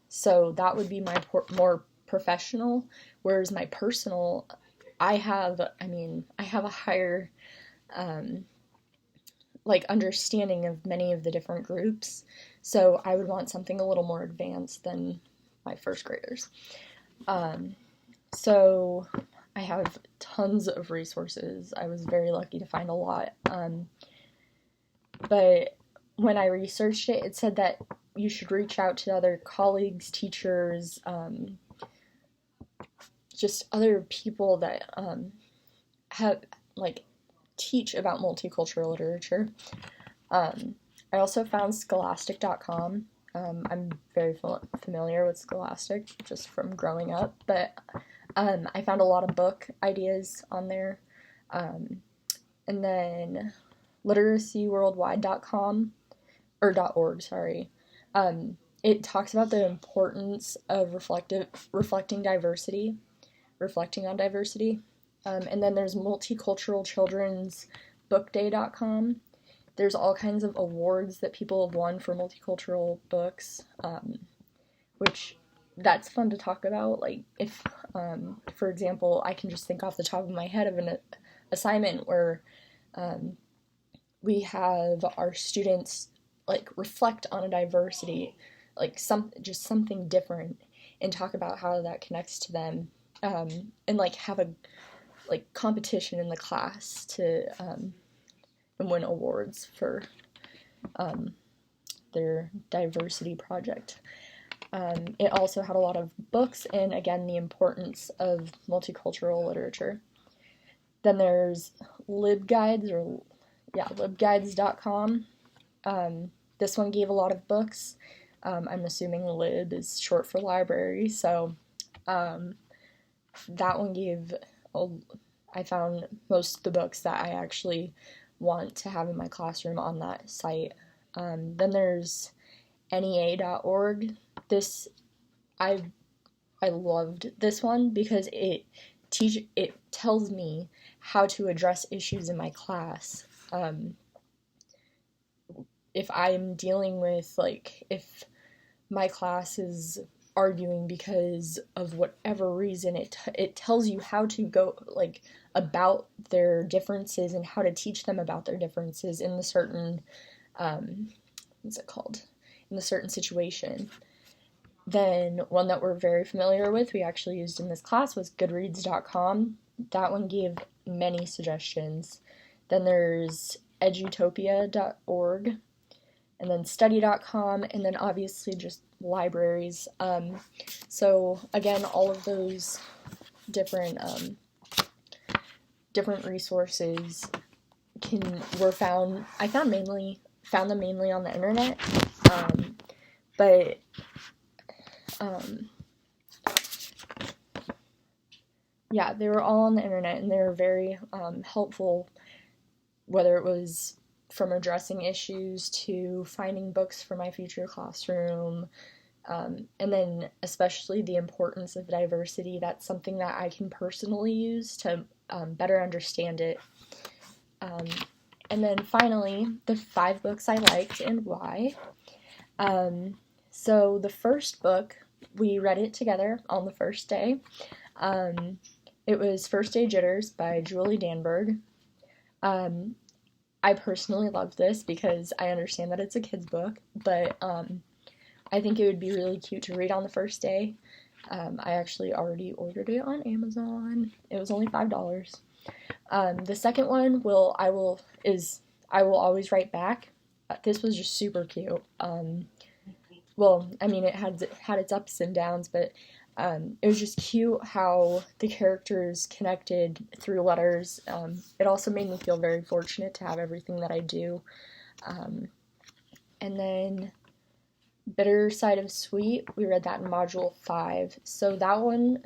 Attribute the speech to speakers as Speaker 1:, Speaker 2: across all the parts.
Speaker 1: So that would be my more professional, whereas my personal, I have a higher understanding of many of the different groups, so I would want something a little more advanced than my first graders. So I have tons of resources. I was very lucky to find a lot. But when I researched it, it said that you should reach out to other colleagues, teachers, just other people that have teach about multicultural literature. I also found Scholastic.com. I'm very familiar with Scholastic just from growing up, but I found a lot of book ideas on there. And then literacyworldwide.com, or .org, sorry. It talks about the importance of reflecting on diversity. And then there's multiculturalchildrensbookday.com. There's all kinds of awards that people have won for multicultural books, which that's fun to talk about. Like, if, for example, I can just think off the top of my head of an assignment where we have our students reflect on a diversity, just something different, and talk about how that connects to them, and have a competition in the class to and win awards for their diversity project. It also had a lot of books and, again, the importance of multicultural literature. Then there's libguides.com. This one gave a lot of books. I'm assuming lib is short for library, so that one gave I found most of the books that I actually want to have in my classroom on that site. Then there's NEA.org. I loved this one because it tells me how to address issues in my class. If I'm dealing with, if my class is arguing because of whatever reason, it tells you how to go, about their differences and how to teach them about their differences in the certain, in the certain situation. Then one that we're very familiar with, we actually used in this class, was Goodreads.com. That one gave many suggestions. Then there's Edutopia.org, and then Study.com, and then obviously just libraries. So again, all of those different resources were found. I found them mainly on the internet, but yeah, they were all on the internet, and they were very helpful, whether it was from addressing issues to finding books for my future classroom, and then especially the importance of diversity. That's something that I can personally use to better understand it. And then finally, the 5 books I liked and why. So the first book, we read it together on the first day. It was First Day Jitters by Julie Danberg. I personally loved this because I understand that it's a kid's book, but I think it would be really cute to read on the first day. I actually already ordered it on Amazon. It was only $5. The second one I Will Always Write Back. This was just super cute. Well, I mean, it had its ups and downs, but it was just cute how the characters connected through letters. It also made me feel very fortunate to have everything that I do. And then Bitter Side of Sweet, we read that in Module 5. So that one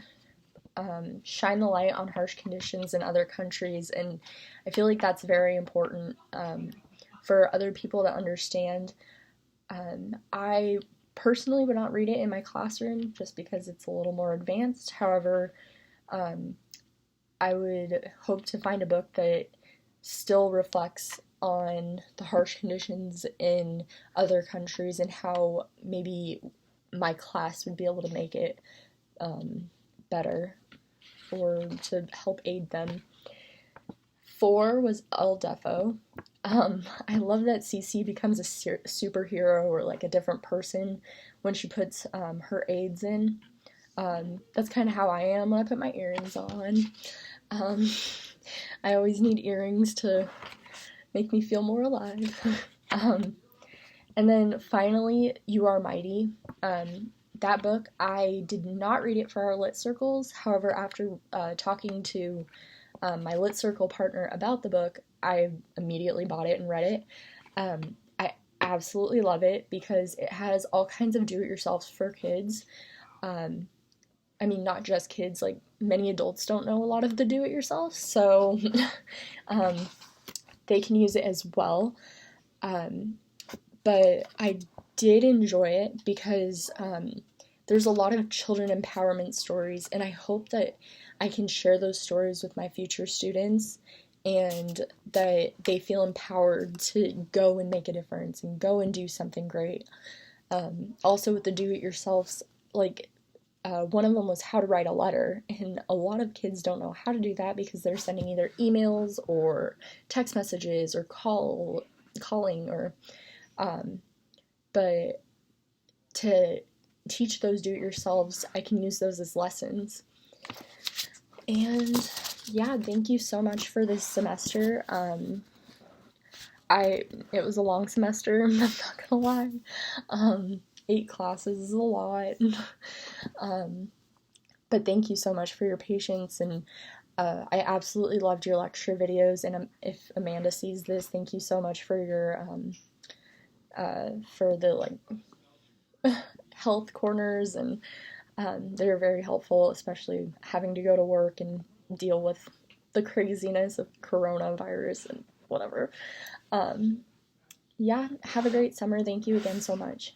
Speaker 1: shined the light on harsh conditions in other countries, and I feel like that's very important for other people to understand. I personally would not read it in my classroom just because it's a little more advanced. However, I would hope to find a book that still reflects on the harsh conditions in other countries and how maybe my class would be able to make it better or to help aid them. 4 was El Defo. I love that Cece becomes a superhero or like a different person when she puts her aids in. That's kind of how I am when I put my earrings on. I always need earrings to make me feel more alive. And then finally, You Are Mighty. That book, I did not read it for our lit circles. However, after talking to my lit circle partner about the book, I immediately bought it and read it. I absolutely love it because it has all kinds of do-it-yourself for kids. I mean, not just kids, like many adults don't know a lot of the do-it-yourself, so they can use it as well. But I did enjoy it because there's a lot of children empowerment stories, and I hope that I can share those stories with my future students and that they feel empowered to go and make a difference and go and do something great. Also with the do-it-yourselfs, like one of them was how to write a letter, and a lot of kids don't know how to do that because they're sending either emails or text messages or calling or but to teach those do-it-yourselves, I can use those as lessons. And yeah, thank you so much for this semester. It was a long semester, I'm not gonna lie. 8 classes is a lot. But thank you so much for your patience, and I absolutely loved your lecture videos, and if Amanda sees this, thank you so much for your for the like health corners, and they're very helpful, especially having to go to work and deal with the craziness of coronavirus and whatever. Yeah, have a great summer. Thank you again so much.